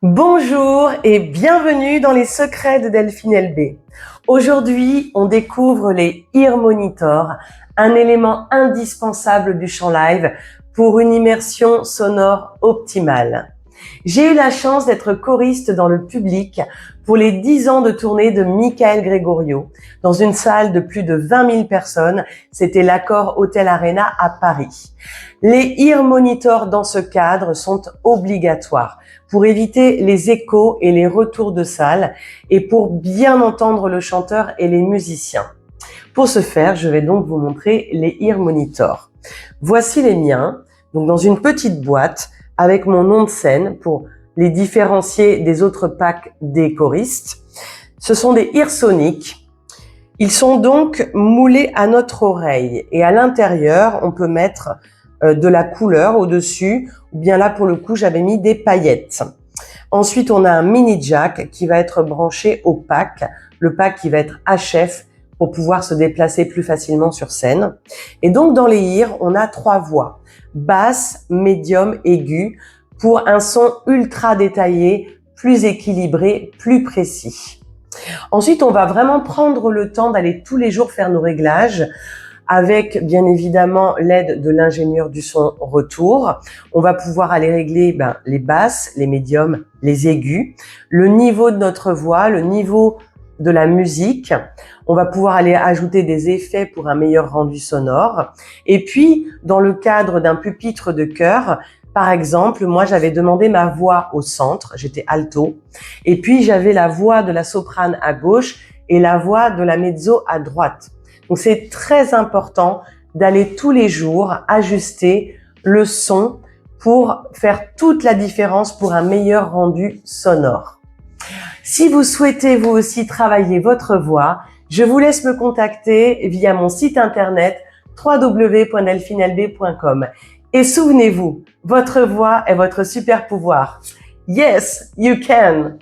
Bonjour et bienvenue dans les secrets de Delphine LB. Aujourd'hui, on découvre les Ear Monitors, un élément indispensable du chant live pour une immersion sonore optimale. J'ai eu la chance d'être choriste dans le public pour les 10 ans de tournée de Michael Gregorio dans une salle de plus de 20 000 personnes. C'était l'Accor Hotel Arena à Paris. Les Ear Monitors dans ce cadre sont obligatoires pour éviter les échos et les retours de salle et pour bien entendre le chanteur et les musiciens. Pour ce faire, je vais donc vous montrer les Ear Monitors. Voici les miens, donc dans une petite boîte avec mon nom de scène pour les différencier des autres packs des choristes. Ce sont des Earsonic. Ils sont donc moulés à notre oreille et à l'intérieur, on peut mettre de la couleur au-dessus, ou bien là pour le coup j'avais mis des paillettes. Ensuite on a un mini jack qui va être branché au pack, le pack qui va être HF pour pouvoir se déplacer plus facilement sur scène. Et donc dans les ears, on a 3 voix, basse, médium, aigu, pour un son ultra détaillé, plus équilibré, plus précis. Ensuite on va vraiment prendre le temps d'aller tous les jours faire nos réglages, avec bien évidemment l'aide de l'ingénieur du son retour. On va pouvoir aller régler les basses, les médiums, les aigus, le niveau de notre voix, le niveau de la musique. On va pouvoir aller ajouter des effets pour un meilleur rendu sonore. Et puis, dans le cadre d'un pupitre de chœur, par exemple, moi j'avais demandé ma voix au centre, j'étais alto, et puis j'avais la voix de la soprane à gauche et la voix de la mezzo à droite. Donc c'est très important d'aller tous les jours ajuster le son pour faire toute la différence pour un meilleur rendu sonore. Si vous souhaitez vous aussi travailler votre voix, je vous laisse me contacter via mon site internet www.delphinelb.com. Et souvenez-vous, votre voix est votre super pouvoir. Yes, you can!